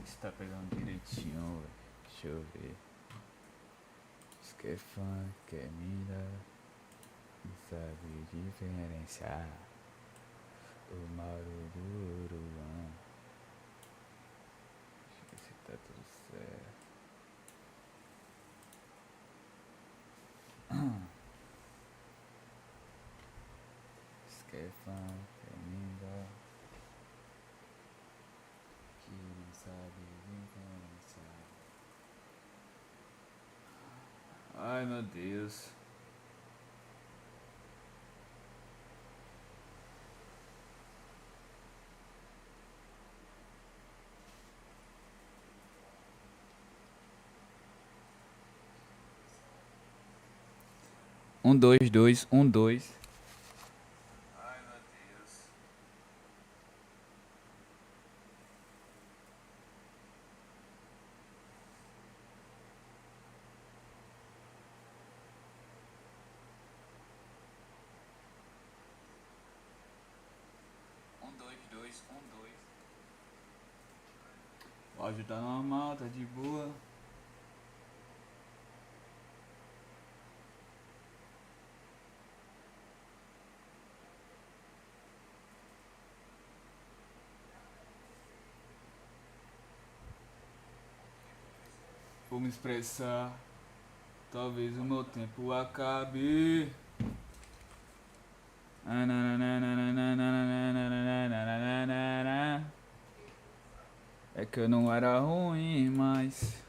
se tá pegando direitinho, velho. Deixa eu ver. Esquefã, que é mina, não sabe diferenciar o Mauro do Uruguai. Deixa eu ver se tá tudo certo. Esquefã, que é mina, que não sabe diferenciar. Ai, meu Deus. Dois, dois, dois. Ai, meu Deus. Dois, dois. O áudio tá normal, tá de boa. Vou me expressar. Talvez o meu tempo acabe. É que eu não era ruim, mas...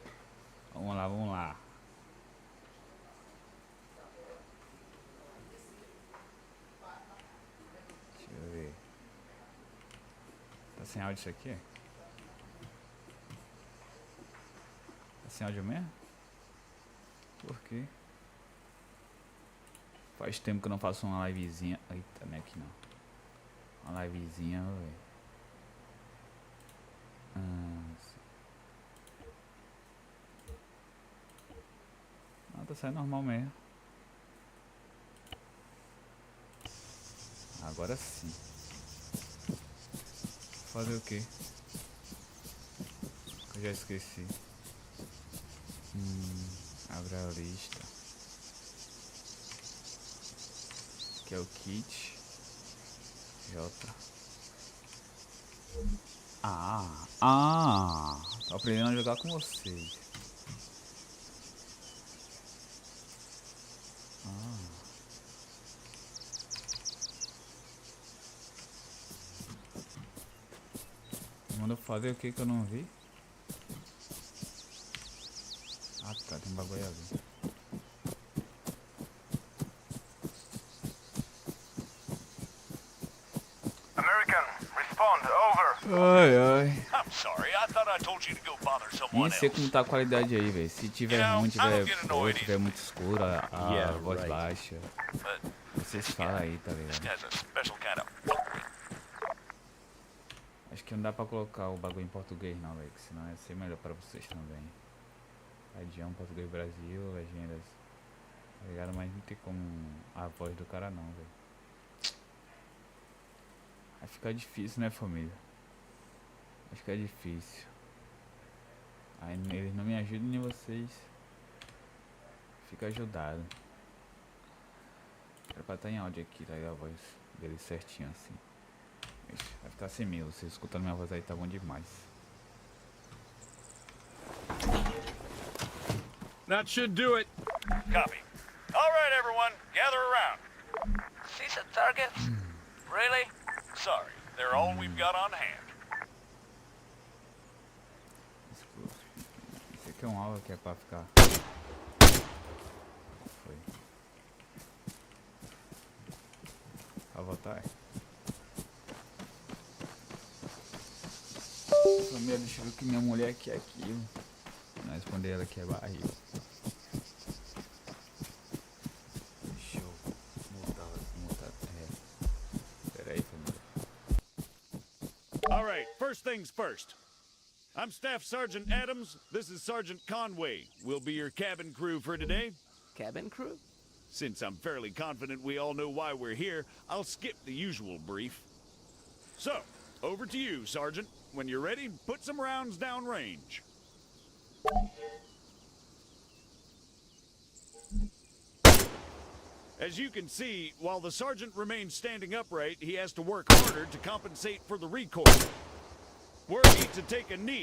Vamos lá, vamos lá. Deixa eu ver. Tá sem áudio isso aqui? Tá sem áudio mesmo? Por quê? Faz tempo que eu não faço uma livezinha. Eita, não é aqui não. Uma livezinha, velho. Não, tá saindo normal mesmo. Agora sim. Fazer o quê? Eu já esqueci. Abre a lista. Que é o kit. J. Tô aprendendo a jogar com vocês. Manda fazer o que eu não vi? Ah tá, tem um bagulho ali. American, respond, over. Ai, ai. I'm sorry, I thought I told you to go bother Nem someone sei else. como tá a qualidade aí, velho. Se tiver ruim, tiver boa, tiver muito escura, a voz baixa. But Vocês falam aí, tá this ligado? guy's a special kind of fuckwit. Acho que não dá pra colocar o bagulho em português não, velho. Senão ia ser melhor pra vocês também. Radião, português Brasil, legendas. Tá ligado? Mas não tem como a voz do cara não, velho. Vai ficar difícil, né, família? Vai ficar difícil. Aí eles não me ajudam nem vocês. Fica ajudado. Era pra estar em áudio aqui, tá ligado? A voz dele certinho assim. Ixi, vai ficar sem mil. Vocês escutando minha voz aí tá bom demais. That should do it. Copy. All right, everyone, gather around. See some targets? Really? Sorry, they're all we've got on hand. Esse aqui é um alvo que é pra ficar. Foi. Pra voltar. Família, deixa eu ver o que minha mulher quer aqui. Não responder ela que é barriga. Deixa eu mutar. Pera aí, família. All right, first things first. I'm Staff Sergeant Adams. This is Sergeant Conway. We'll be your cabin crew for today. Cabin crew? Since I'm fairly confident we all know why we're here, I'll skip the usual brief. So, Over to you, Sergeant. When you're ready, put some rounds down range. As you can see, while the sergeant remains standing upright, he has to work harder to compensate for the recoil. Were he to take a knee,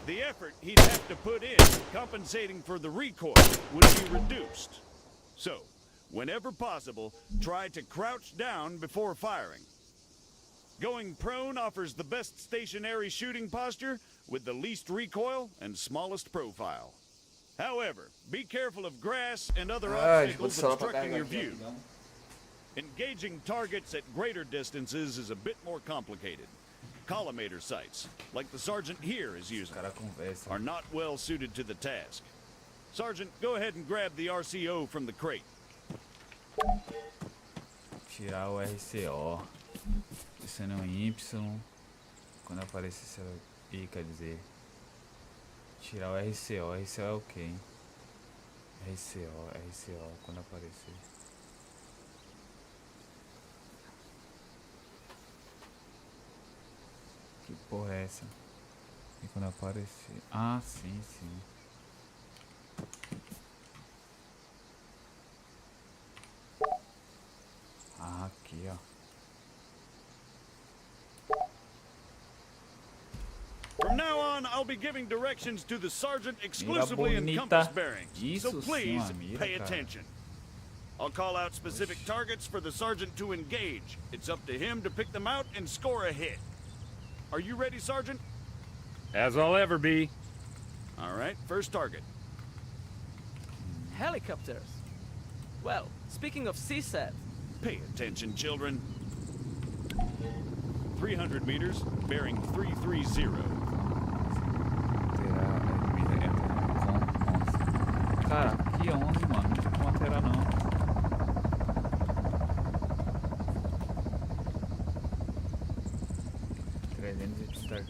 the effort he'd have to put in compensating for the recoil would be reduced. So, whenever possible, try to crouch down before firing. Going prone offers the best stationary shooting posture with the least recoil and smallest profile. However, be careful of grass and other obstacles obstructing your view. Engaging targets at greater distances is a bit more complicated. Collimator sights, like the sergeant here is using, are not well suited to the task. Sergeant, go ahead and grab the RCO from the crate. Tirar o RCO. Pressionando Y. Quando aparecer essa I, quer dizer. Tirar o RCO. RCO é o quê, hein? RCO, quando aparecer. Que porra é essa? E quando aparecer. Ah, sim. Ah, aqui, ó. From now on, I'll be giving directions to the sergeant exclusively in compass bearings, so please pay attention. I'll call out specific targets for the sergeant to engage. It's up to him to pick them out and score a hit. Are you ready, Sergeant? As I'll ever be. All right, first target. Helicopters. Well, speaking of CSAT. Pay attention, children. 300 meters, bearing 330. Cara, aqui é 11, mano. Não tem como alterar, não.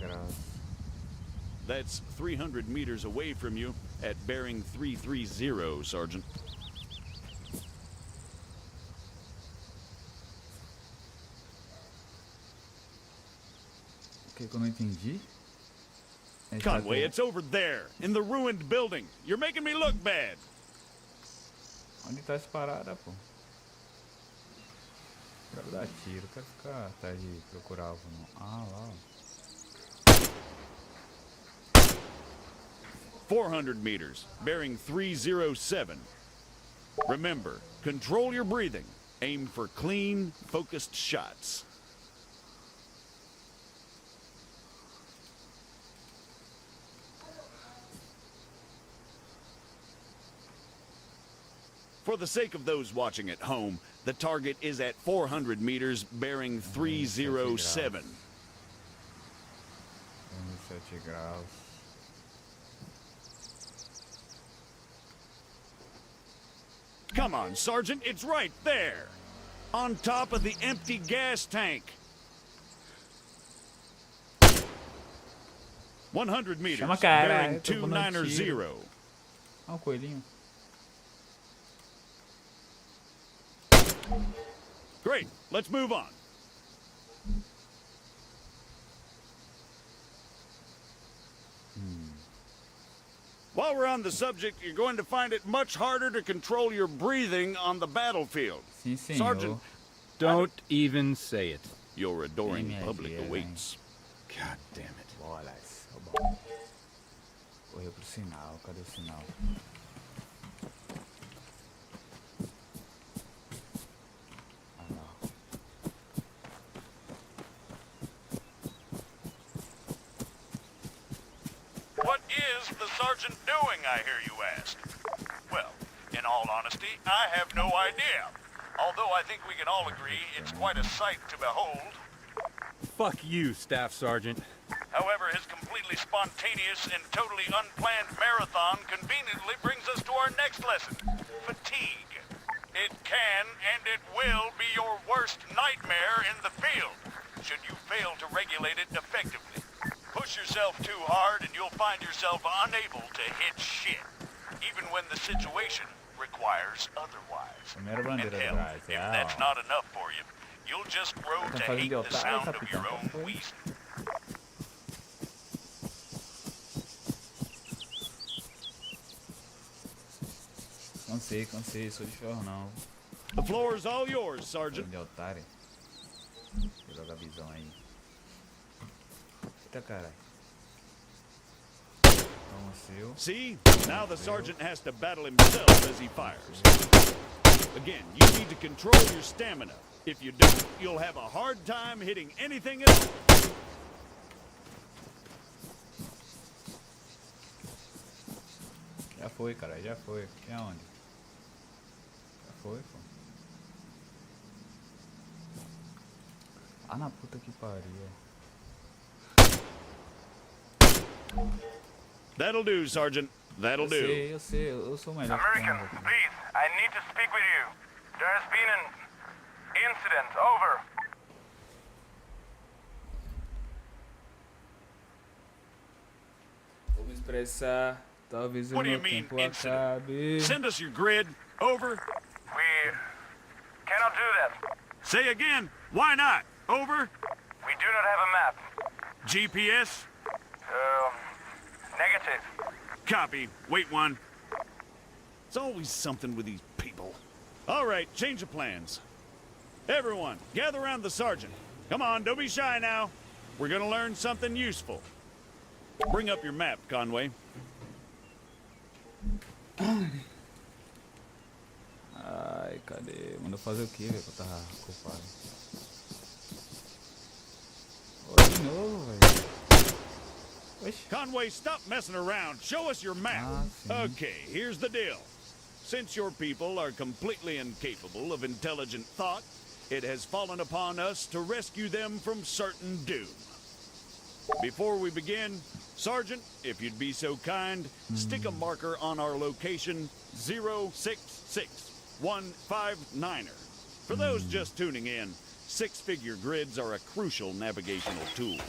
Graus. That's 300 meters away from you at bearing 330, Sergeant. O que eu não entendi? Conway, it's over there, in the ruined building. You're making me look bad. Onde tá essa parada, pô? Quero dar tiro, quero ficar atrás de procurar algo, não. Ah, lá, ó. 400 meters, bearing 307. Remember, control your breathing. Aim for clean, focused shots. For the sake of those watching at home, the target is at 400 meters, bearing 307. 7 graus. Come on, Sergeant, it's right there. On top of the empty gas tank. 100 meters, Chama cara, bearing eu tô dando 290. tiro. Olha o coelhinho. Great, let's move on. While we're on the subject, you're going to find it much harder to control your breathing on the battlefield. Sim, senhor. Sergeant, Don't even say it. your adoring Minha public filha. awaits. God damn it. Bolas. Bom. Correu pro sinal. Cadê o sinal? Ah, lá. What is the sergeant doing, I hear you ask? Well, in all honesty, I have no idea. Although I think we can all agree it's quite a sight to behold. Fuck you, Staff Sergeant. However, his completely spontaneous and totally unplanned marathon conveniently brings us to our next lesson, fatigue. It can and it will be your worst nightmare in the field, should you fail to regulate it effectively. Push yourself too hard and you'll find yourself unable to hit shit, even when the situation requires otherwise. Primeira And bandeira do hell, Brasil. if that's not enough for you, you'll just grow Tá to fazendo hate de the otário, sound of capitão. your Qual own foi? wheezing. Cansei, sou de ferro não. The floor is all yours, Sergeant. De otário. Vou jogar visão aí. Eita caralho. Toma o seu. See? Now the sergeant has to battle himself as he fires. Again, you need to control your stamina. If you don't, you'll have a hard time hitting anything at all. Já foi, cara, já foi. E aonde? Já foi, pô. Ah, na puta que pariu. That'll do, Sergeant. That'll do. Eu sei, eu sou o melhor. American, please, I need to speak with you. There has been an incident. Over. Vou me expressar. Talvez o What do you meu mean, tempo incident? acabe. Send us your grid. Over. We cannot do that. Say again. Why not? Over. We do not have a map. GPS. Negative. Copy. Wait one. It's always something with these people. All right, change of plans. Everyone, gather around the sergeant. Come on, don't be shy now. We're gonna learn something useful. Bring up your map, Conway. Ai, cadê? Mandou fazer o que, velho? Que eu tava culpado. Ô, de novo, velho. Oxi. Conway, stop messing around. Show us your map. Okay, here's the deal. Since your people are completely incapable of intelligent thought, it has fallen upon us to rescue them from certain doom. Before we begin, Sergeant, if you'd be so kind, stick a marker on our location 066159er. For those just tuning in, six-figure grids are a crucial navigational tool.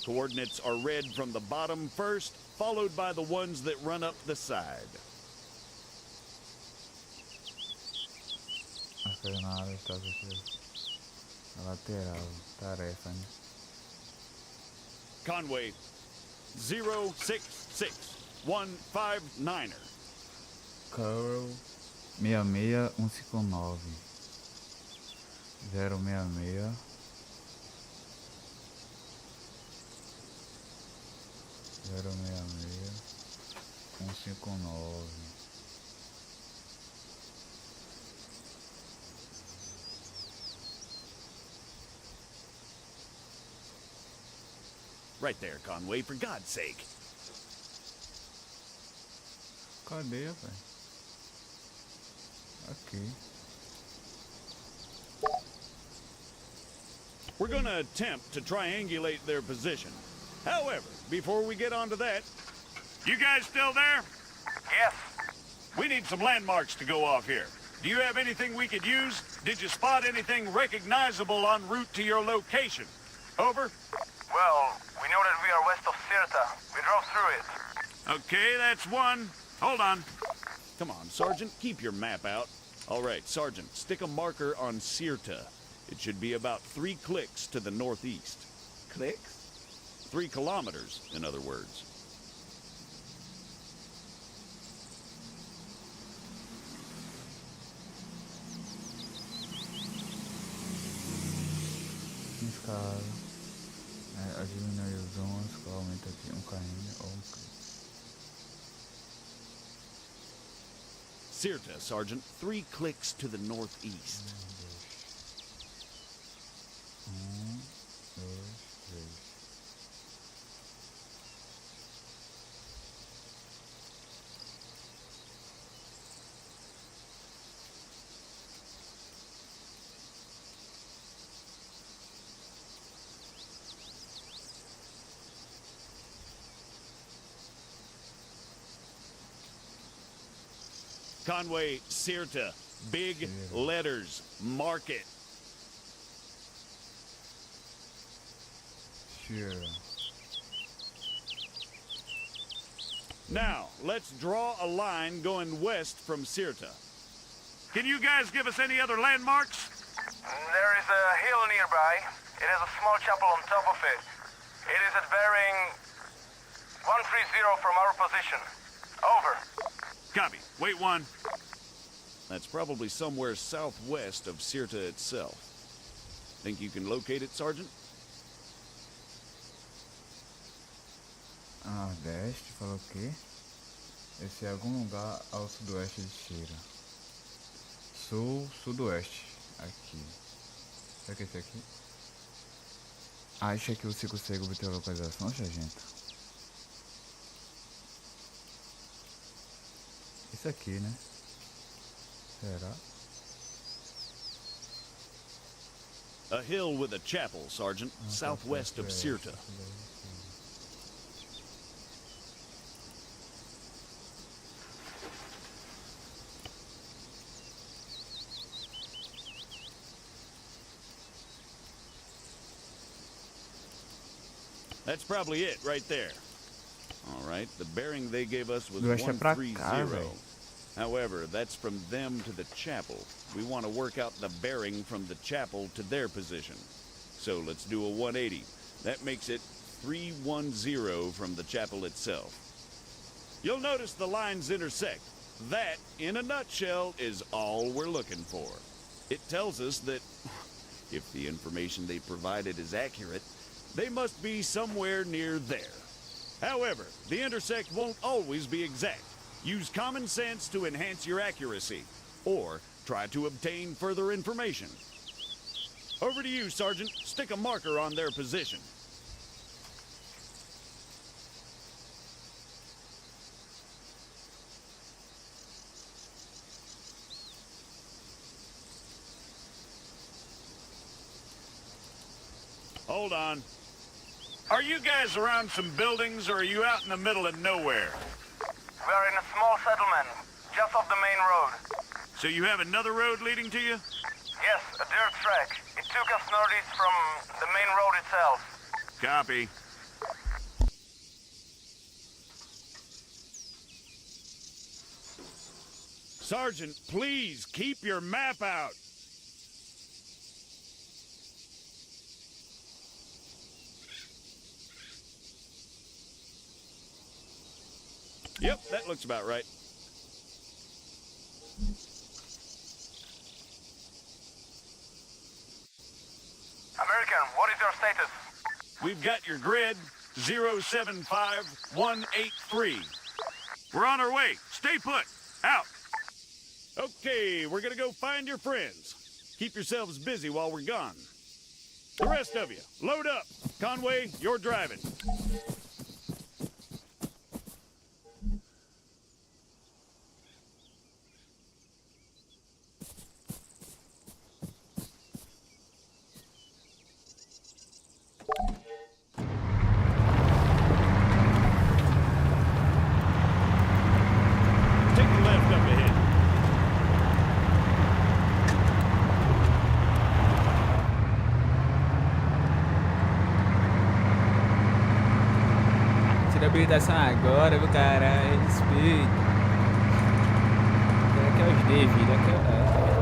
Coordinates are read from the bottom first, followed by the ones that run up the side. Fazer nada, está aqui. Na lateral, tarefa, né? Conway, 066159er. Carl 66159 066 159. Right there, Conway, for God's sake. Cadê, velho? Aqui. We're gonna attempt to triangulate their position. However, before we get onto that, you guys still there? Yes. We need some landmarks to go off here. Do you have anything we could use? Did you spot anything recognizable en route to your location? Over. Well, we know that we are west of Sirta. We drove through it. Okay, that's one. Hold on. Come on, Sergeant, keep your map out. All right, Sergeant, stick a marker on Sirta. It should be about 3 clicks to the northeast. Clicks? 3 kilometers, in other words. Escala. A diminuir os zones, que aumenta aqui km ou clique. Sirta, Sergeant, 3 clicks to the northeast. 1, 2, 3. Conway, Sirta, big letters, mark it. Sure. Now, let's draw a line going west from Sirta. Can you guys give us any other landmarks? There is a hill nearby. It has a small chapel on top of it. It is at bearing 130 from our position. Over. Copy. Wait one. That's probably somewhere southwest of Sirta itself. Think you can locate it, Sergeant? Nordeste, falou o quê? Esse é algum lugar ao sudoeste de Sira. Sul, sudoeste. Aqui. Será que é esse aqui? Acha que você consegue obter a localização, sargento? Isso aqui, né? Será? A hill with a chapel, Sergeant, southwest of Sirta. That's probably it right there. All right, the bearing they gave us was Deixa pra cá, 130. velho. However, that's from them to the chapel. We want to work out the bearing from the chapel to their position. So let's do a 180. That makes it 310 from the chapel itself. You'll notice the lines intersect. That, in a nutshell, is all we're looking for. It tells us that if the information they provided is accurate, they must be somewhere near there. However, the intersect won't always be exact. Use common sense to enhance your accuracy, or try to obtain further information. Over to you, Sergeant. Stick a marker on their position. Hold on. Are you guys around some buildings, or are you out in the middle of nowhere? We are in a small settlement, just off the main road. So you have another road leading to you? Yes, a dirt track. It took us northeast from the main road itself. Copy. Sergeant, please keep your map out. Yep, that looks about right. American, what is your status? We've got your grid, 075183. We're on our way. Stay put. Out. Okay, we're gonna go find your friends. Keep yourselves busy while we're gone. The rest of you, load up. Conway, you're driving. Take the left up ahead. Tira a habilitação agora, viu, caralho? Respeito. Aqui é os D, filho. Aqui é os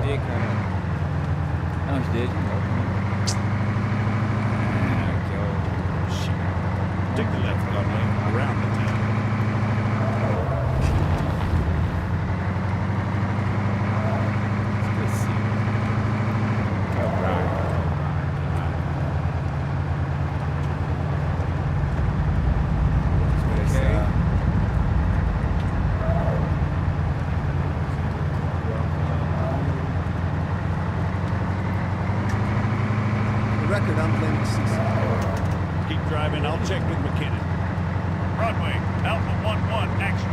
D, cara. Não, os D de novo, né? Aqui é o... Take the left, Conway, around the town. Esqueci. Aqui é o Brian. Expressão. The record, I'm blaming CC. Keep driving, I'll check with McKinnon. Broadway, Alpha 1-1, action.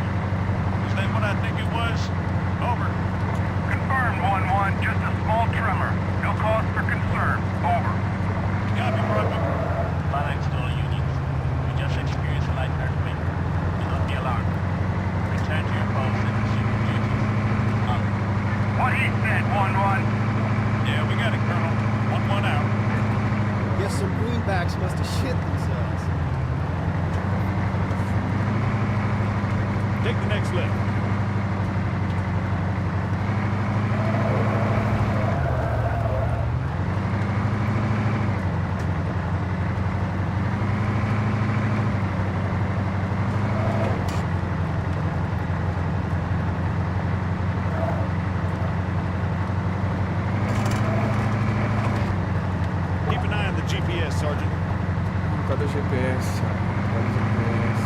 Is that what I think it was? Over. Confirmed, 1-1. Just a small tremor. No cause for concern. Over. Copy, Broadway. Phalanx to all units. We just experienced a light earthquake. Do not be alarmed. Return to your posts and resume your duties. What he said, 1-1. Yeah, we got it, Colonel. 1-1 out. Guess some greenbacks must have shit themselves. Take the next left. GPS. Olha o GPS.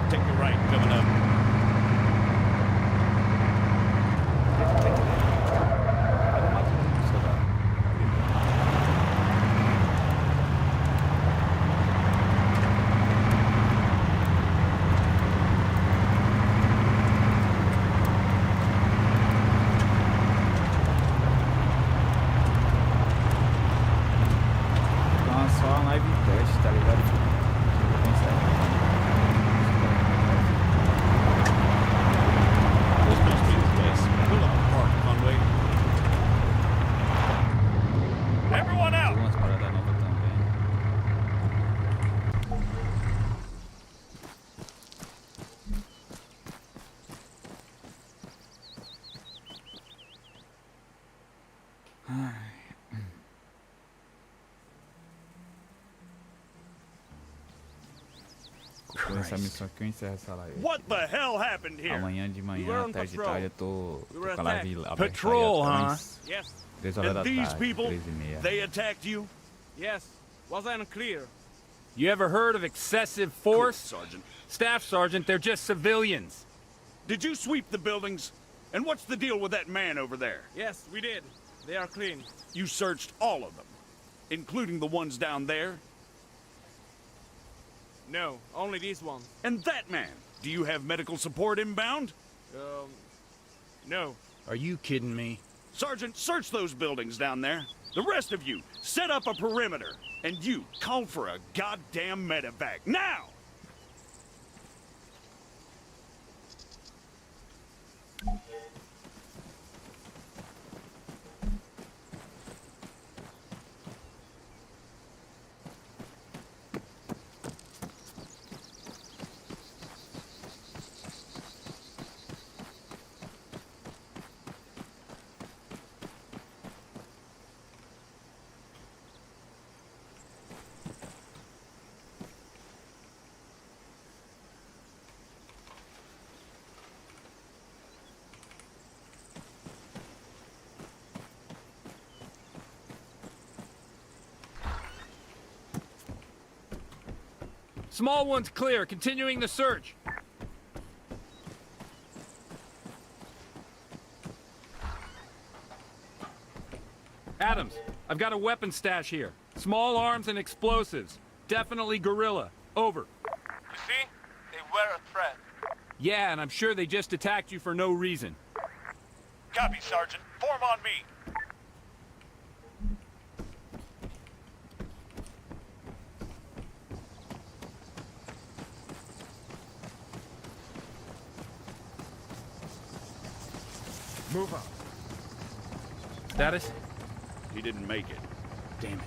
Take the right, coming up. Então é só uma live teste, tá ligado? This must be the place. Pull up, park, Conway. Everyone out! Tem umas paradas novas também. Com essa missão aqui eu encerro essa live. What the hell happened here? Amanhã de We were manhã, on tarde de patrol. tarde, eu tô were com a live attacked. aberta aí Patrol, até huh? umas Yes. 3 horas da And these tarde, people, 3h30. they attacked you? Yes. Was I unclear? You ever heard of excessive force? Sergeant. Staff Sergeant, they're just civilians. Did you sweep the buildings? And what's the deal with that man over there? Yes, we did. They are clean. You searched all of them, including the ones down there? No, only these ones. And that man, do you have medical support inbound? No. Are you kidding me? Sergeant, search those buildings down there. The rest of you, set up a perimeter. And you, call for a goddamn medevac, now! Small one's clear, continuing the search. Adams, I've got a weapon stash here. Small arms and explosives. Definitely guerrilla. Over. You see? They were a threat. Yeah, and I'm sure they just attacked you for no reason. Copy, Sergeant. Form on me. Move up. Status? He didn't make it. Damn it.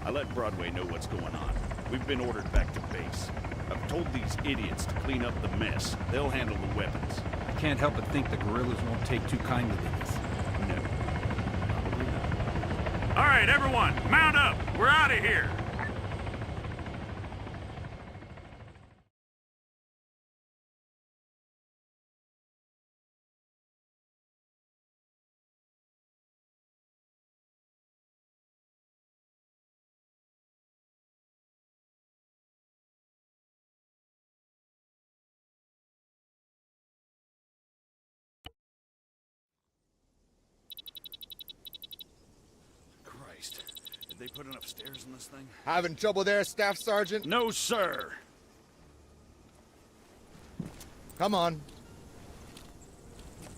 I let Broadway know what's going on. We've been ordered back to base. I've told these idiots to clean up the mess. They'll handle the weapons. I can't help but think the guerrillas won't take too kindly to this. No. Probably not. All right, everyone, mount up. We're out of here. Christ. Did they put enough stairs in this thing? Having trouble there, Staff Sergeant? No, sir. Come on.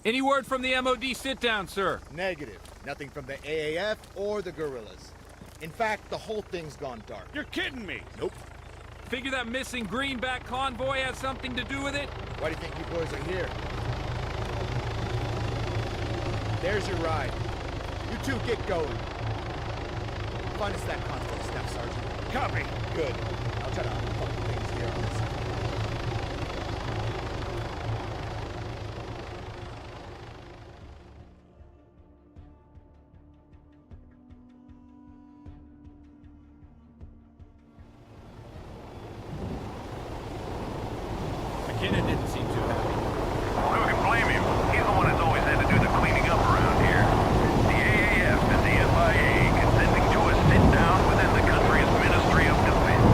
Any word from the MOD sit-down, sir? Negative. Nothing from the AAF or the guerrillas. In fact, the whole thing's gone dark. You're kidding me. Nope. Figure that missing greenback convoy has something to do with it? Why do you think you boys are here? There's your ride. You two get going. Find us that convoy, Staff Sergeant. Copy. Good. I'll try to unfuck things here on this. McKinnon didn't seem too happy. Who can blame him? He's the one that's always had to do the cleaning up around here. The AAF and the FIA consenting to a sit-down within the country's Ministry of Defense.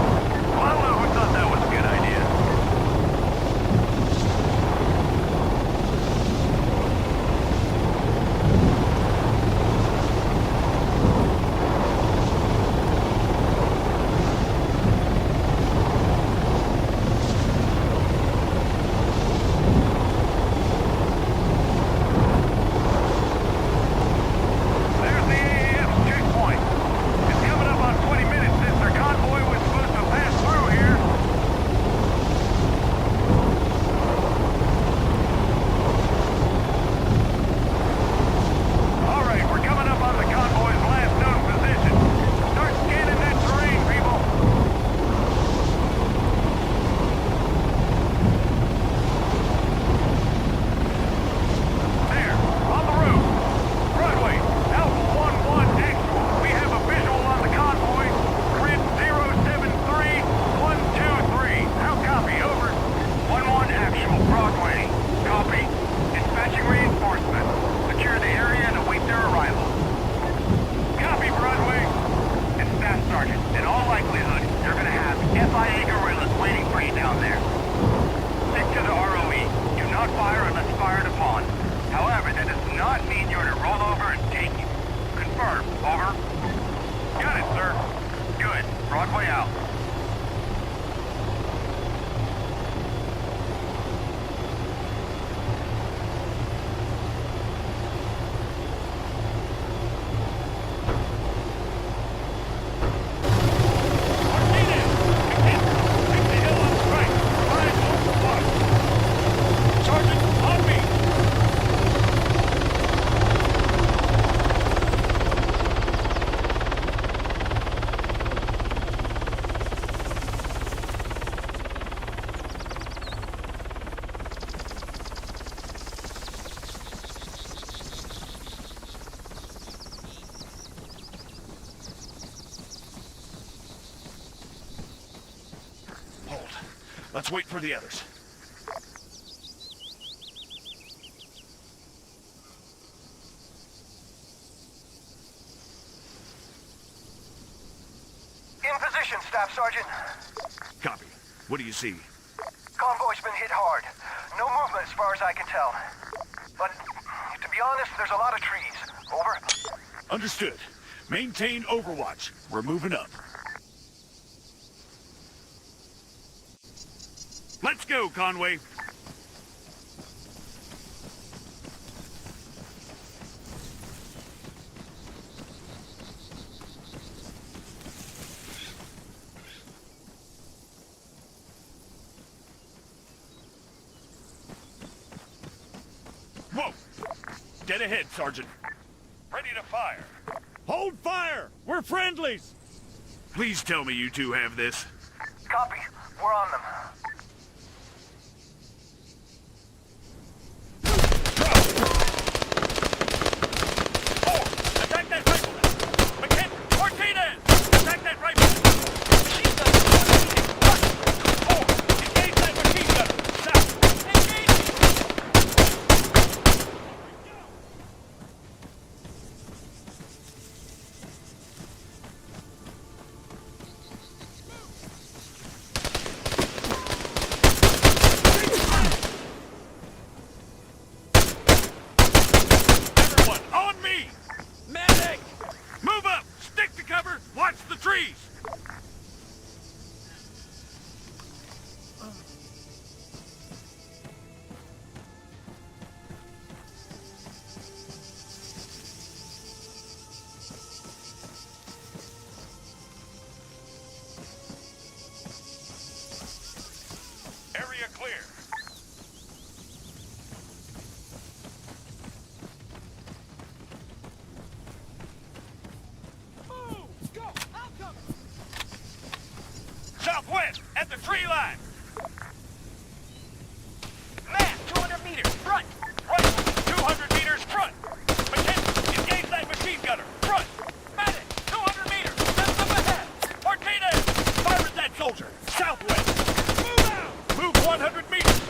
Well, I don't know who thought that was a good idea. There's the AAF's checkpoint. It's coming up on 20 minutes since their convoy was supposed to pass through here. All right, we're coming up on the convoy's last known position. Start scanning that terrain, people. There, on the road. Broadway, Alpha 1-1 actual. We have a visual on the convoy. Grid 073123. How copy? Over. 1-1 actual. Broadway. Copy. Dispatching reinforcements. Secure the area and await their arrival. Copy, Broadway. It's Staff Sergeant. In all likelihood, you're gonna have FIA guerrillas waiting for you down there. Stick to the ROE. Do not fire unless fired upon. However, that does not mean you're to roll over and take it. Confirm. Over. Got it, sir. Good. Broadway out. Martinez! Take the hill on the right. Find local water. Sergeant, on me! Hold. Let's wait for the others. In position, Staff Sergeant. Copy. What do you see? Convoy's been hit hard. No movement as far as I can tell. But, to be honest, there's a lot of trees. Over. Understood. Maintain overwatch. We're moving up. Let's go, Conway. Whoa! Get ahead, Sergeant. Ready to fire. Hold fire! We're friendlies! Please tell me you two have this. Copy. We're on them. Attack that rifle! McKinnon! Martinez! Attack that rifle! Machine gun! Four! Engage that machine gun! South! Engage! Everyone, on me! Medic! Move up! Stick to cover! Watch the trees! Area clear. Southwest, at the tree line! Matt, 200 meters, front! Right, 200 meters, front! McKinnon, engage that machine gunner, front! Medic, 200 meters, just up ahead! Martinez, fire at that soldier, southwest! Move out! Move 100 meters!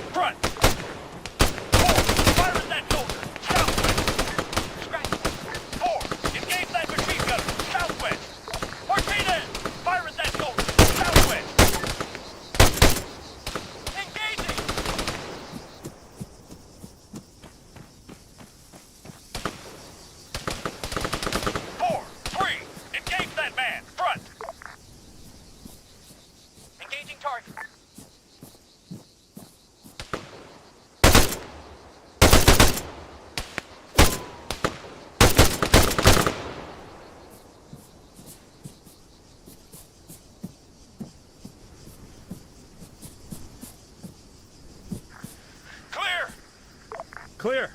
Clear.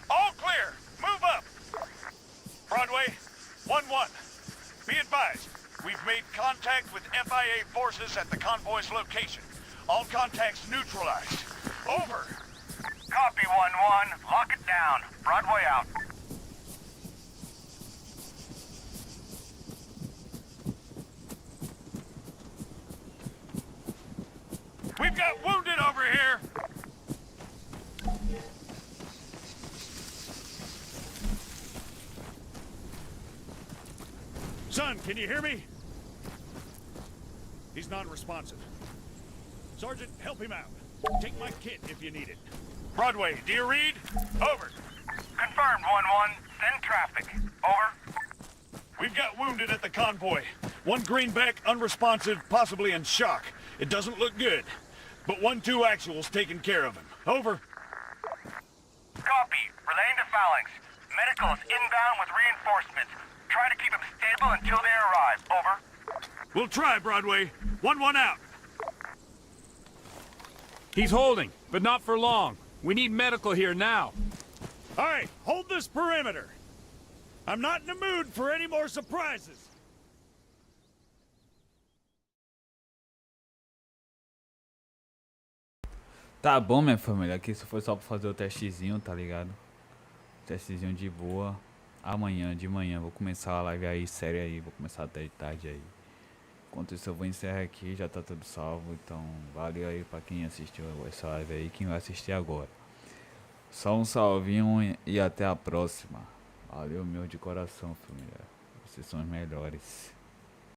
All clear. Move up. Broadway, 1-1. Be advised, we've made contact with FIA forces at the convoy's location. All contacts neutralized. Over. Copy 1-1. Lock it down. Broadway out. We've got wounded over here. Son, can you hear me? He's non-responsive. Sergeant, help him out. Take my kit if you need it. Broadway, do you read? Over. Confirmed 1-1. Send traffic. Over. We've got wounded at the convoy. One greenback, unresponsive, possibly in shock. It doesn't look good. But 1-2 actual's taking care of him. Over. Copy. Relaying to Phalanx. Medical is inbound with reinforcements. Try to keep them stable until they arrive. Over. We'll try, Broadway. 1-1 out. He's holding, but not for long. We need medical here now. All right, hold this perimeter. I'm not in the mood for any more surprises. Tá bom, minha família, aqui isso foi só pra fazer o testezinho, tá ligado? Testezinho de boa. Amanhã, de manhã, vou começar a live aí, séria aí, vou começar até de tarde aí. Enquanto isso eu vou encerrar aqui, já tá tudo salvo, então valeu aí pra quem assistiu essa live aí, quem vai assistir agora. Só um salvinho e até a próxima. Valeu meu de coração, família. Vocês são os melhores.